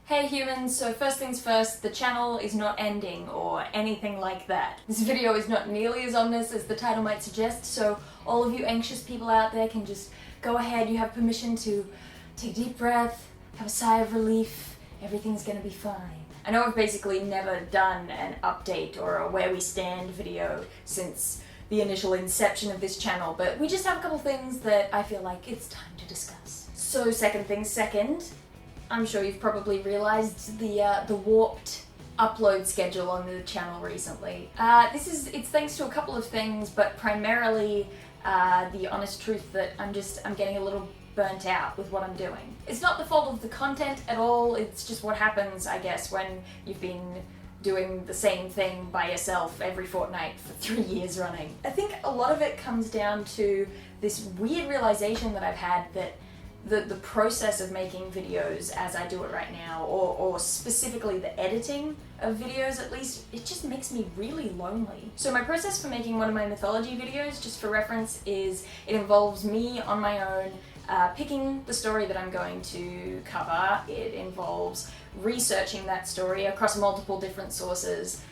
Hey humans, so first things first, the channel is not ending or anything like that. This video is not nearly as ominous as the title might suggest, so all of you anxious people out there can just go ahead. You have permission to take a deep breath, have a sigh of relief, everything's gonna be fine. I know I've basically never done an update or a where we stand video since the initial inception of this channel, but we just have a couple things that I feel like it's time to discuss. So second things second, I'm sure you've probably realized the warped upload schedule on the channel recently. It's thanks to a couple of things, but primarily the honest truth that I'm getting a little burnt out with what I'm doing. It's not the fault of the content at all, it's just what happens, I guess, when you've been doing the same thing by yourself every fortnight for 3 years running. I think a lot of it comes down to this weird realization that I've had that the process of making videos as I do it right now, or specifically the editing of videos at least, it just makes me really lonely. So my process for making one of my mythology videos, just for reference, is it involves me on my own picking the story that I'm going to cover. It involves researching that story across multiple different sources.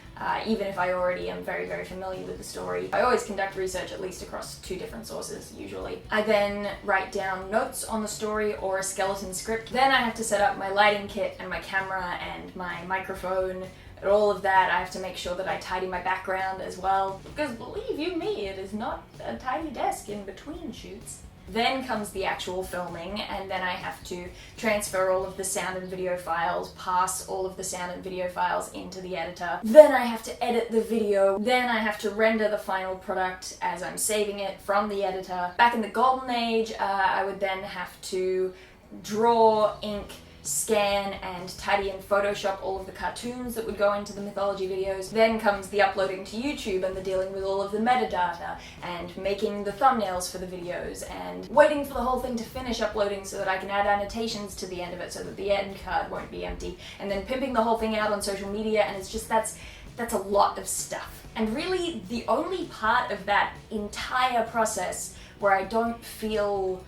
Even if I already am very, very familiar with the story, I always conduct research at least across 2 different sources, usually. I then write down notes on the story or a skeleton script. Then I have to set up my lighting kit and my camera and my microphone and all of that. I have to make sure that I tidy my background as well, because believe you me, it is not a tidy desk in between shoots. Then comes the actual filming, and then I have to transfer all of the sound and video files, pass all of the sound and video files into the editor. Then I have to edit the video. Then I have to render the final product as I'm saving it from the editor. Back in the golden age, I would then have to draw, ink, scan, and tidy and Photoshop all of the cartoons that would go into the mythology videos. Then comes the uploading to YouTube and the dealing with all of the metadata and making the thumbnails for the videos and waiting for the whole thing to finish uploading so that I can add annotations to the end of it so that the end card won't be empty, and then pimping the whole thing out on social media. And it's just, that's a lot of stuff. And really the only part of that entire process where I don't feel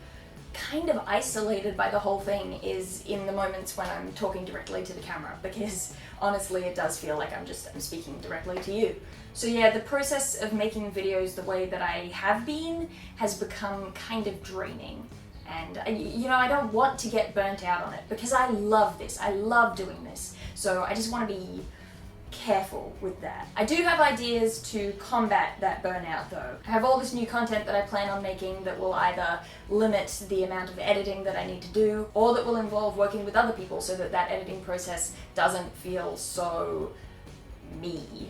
kind of isolated by the whole thing is in the moments when I'm talking directly to the camera, because honestly it does feel like I'm speaking directly to you. So yeah, the process of making videos the way that I have been has become kind of draining, and I don't want to get burnt out on it because I love this, I love doing this, so I just want to be careful with that. I do have ideas to combat that burnout though. I have all this new content that I plan on making that will either limit the amount of editing that I need to do, or that will involve working with other people so that that editing process doesn't feel so me,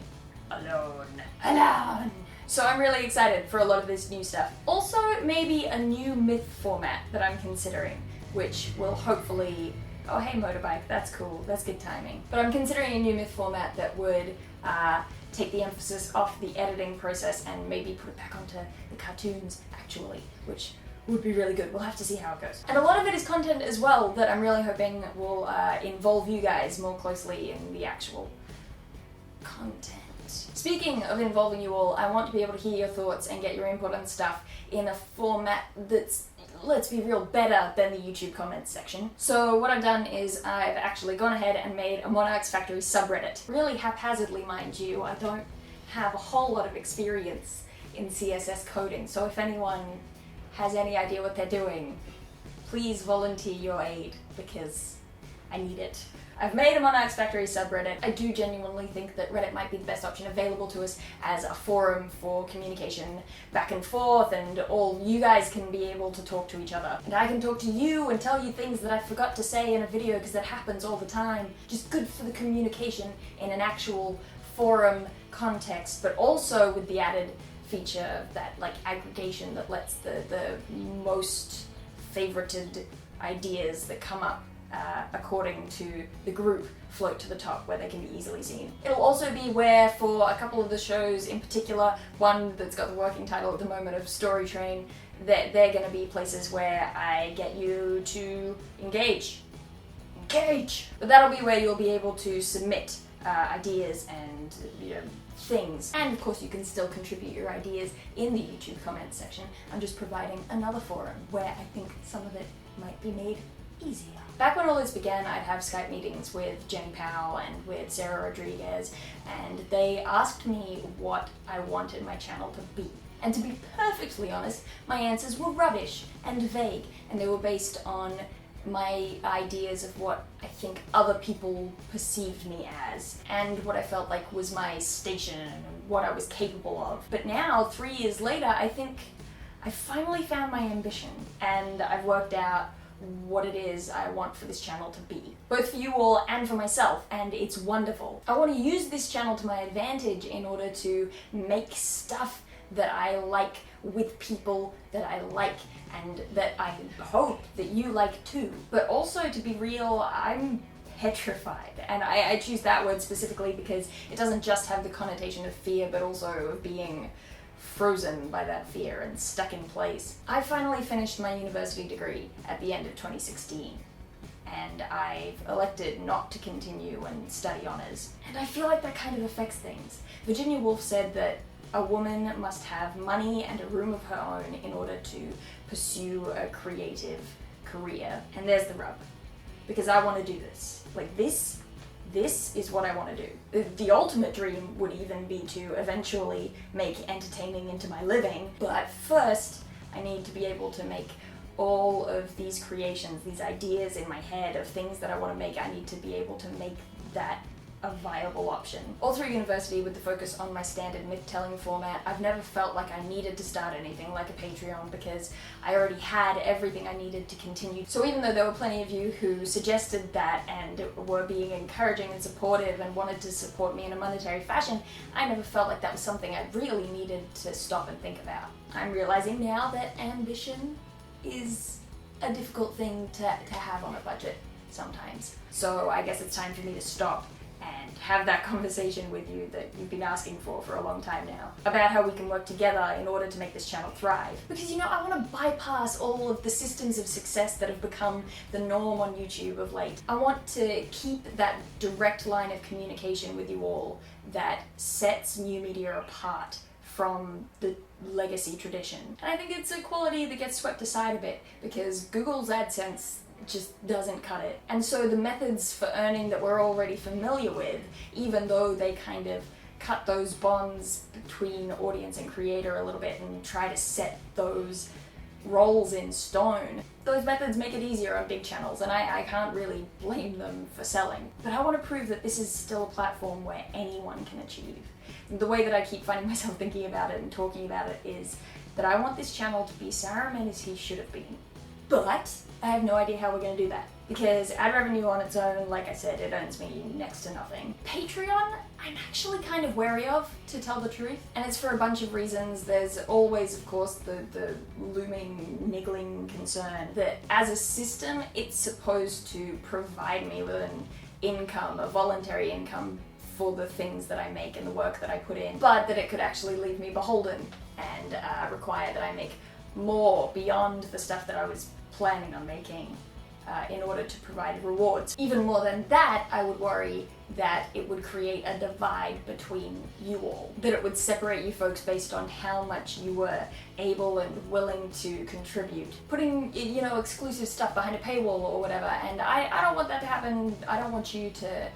alone. So I'm really excited for a lot of this new stuff. Also, maybe a new myth format that I'm considering, which will hopefully, oh hey motorbike, that's cool, that's good timing. But I'm considering a new myth format that would take the emphasis off the editing process and maybe put it back onto the cartoons actually, which would be really good. We'll have to see how it goes. And a lot of it is content as well that I'm really hoping will involve you guys more closely in the actual content. Speaking of involving you all, I want to be able to hear your thoughts and get your input on stuff in a format that's, let's be real, better than the YouTube comments section. So what I've done is I've actually gone ahead and made a MonarchsFactory subreddit. Really haphazardly, mind you. I don't have a whole lot of experience in CSS coding, so if anyone has any idea what they're doing, please volunteer your aid, because I need it. I've made a MonarchsFactory subreddit. I do genuinely think that Reddit might be the best option available to us as a forum for communication back and forth, and all you guys can be able to talk to each other. And I can talk to you and tell you things that I forgot to say in a video, because that happens all the time. Just good for the communication in an actual forum context, but also with the added feature of that aggregation that lets the most favorited ideas that come up according to the group float to the top where they can be easily seen. It'll also be where, for a couple of the shows in particular, one that's got the working title at the moment of Story Train, that they're going to be places where I get you to engage. But that'll be where you'll be able to submit ideas and things. And of course you can still contribute your ideas in the YouTube comments section. I'm just providing another forum where I think some of it might be made easier. Back when all this began, I'd have Skype meetings with Jenny Powell and with Sarah Rodriguez, and they asked me what I wanted my channel to be. And to be perfectly honest, my answers were rubbish and vague, and they were based on my ideas of what I think other people perceived me as, and what I felt like was my station and what I was capable of. But now, 3 years later, I think I finally found my ambition, and I've worked out what it is I want for this channel to be, both for you all and for myself, and it's wonderful. I want to use this channel to my advantage in order to make stuff that I like with people that I like and that I hope that you like too. But also, to be real, I'm petrified, and I choose that word specifically because it doesn't just have the connotation of fear, but also of being frozen by that fear and stuck in place. I finally finished my university degree at the end of 2016, and I've elected not to continue and study honors. And I feel like that kind of affects things. Virginia Woolf said that a woman must have money and a room of her own in order to pursue a creative career. And there's the rub. Because I want to do this. Like, this is what I want to do. The ultimate dream would even be to eventually make entertaining into my living. But first, I need to be able to make all of these creations, these ideas in my head of things that I want to make. I need to be able to make that a viable option. All through university, with the focus on my standard myth-telling format, I've never felt like I needed to start anything like a Patreon because I already had everything I needed to continue. So even though there were plenty of you who suggested that and were being encouraging and supportive and wanted to support me in a monetary fashion, I never felt like that was something I really needed to stop and think about. I'm realizing now that ambition is a difficult thing to have on a budget sometimes. So I guess it's time for me to stop and have that conversation with you that you've been asking for a long time now, about how we can work together in order to make this channel thrive. Because, you know, I want to bypass all of the systems of success that have become the norm on YouTube of late. I want to keep that direct line of communication with you all that sets new media apart from the legacy tradition. And I think it's a quality that gets swept aside a bit because Google's AdSense just doesn't cut it. And so the methods for earning that we're already familiar with, even though they kind of cut those bonds between audience and creator a little bit and try to set those roles in stone, those methods make it easier on big channels, and I can't really blame them for selling. But I want to prove that this is still a platform where anyone can achieve. The way that I keep finding myself thinking about it and talking about it is that I want this channel to be Saruman as he should have been. But I have no idea how we're going to do that. Because ad revenue on its own, like I said, it earns me next to nothing. Patreon, I'm actually kind of wary of, to tell the truth. And it's for a bunch of reasons. There's always, of course, the looming, niggling concern that as a system, it's supposed to provide me with an income, a voluntary income, for the things that I make and the work that I put in, but that it could actually leave me beholden and require that I make more beyond the stuff that I was planning on making in order to provide rewards. Even more than that, I would worry that it would create a divide between you all, that it would separate you folks based on how much you were able and willing to contribute. Putting, you know, exclusive stuff behind a paywall or whatever, and I don't want that to happen. I don't want you to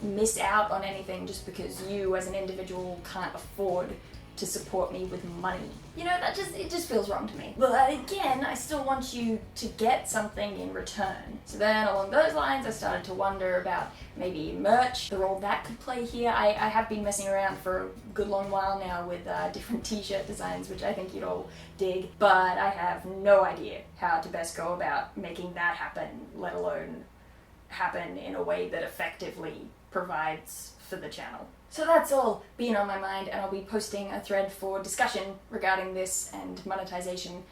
miss out on anything just because you as an individual can't afford to support me with money. You know, it just feels wrong to me. But again, I still want you to get something in return. So then along those lines, I started to wonder about maybe merch, the role that could play here. I have been messing around for a good long while now with different t-shirt designs, which I think you'd all dig, but I have no idea how to best go about making that happen, let alone happen in a way that effectively provides for the channel. So that's all been on my mind, and I'll be posting a thread for discussion regarding this and monetization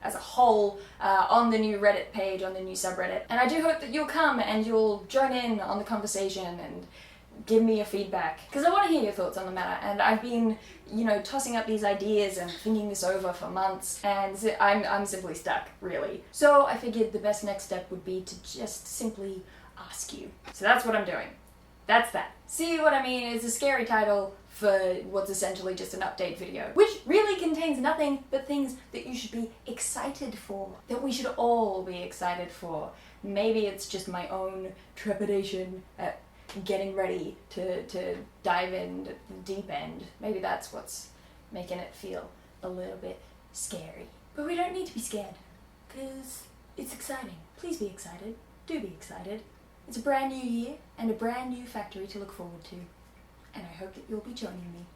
as a whole on the new Reddit page, on the new subreddit. And I do hope that you'll come and you'll join in on the conversation and give me your feedback, because I want to hear your thoughts on the matter. And I've been, you know, tossing up these ideas and thinking this over for months, and I'm simply stuck, really. So I figured the best next step would be to just simply ask you. So that's what I'm doing. That's that. See what I mean? It's a scary title for what's essentially just an update video, which really contains nothing but things that you should be excited for, that we should all be excited for, maybe it's just my own trepidation at getting ready to dive in at the deep end. Maybe that's what's making it feel a little bit scary. But we don't need to be scared, because it's exciting. Please be excited. Do be excited. It's a brand new year and a brand new factory to look forward to. And I hope that you'll be joining me.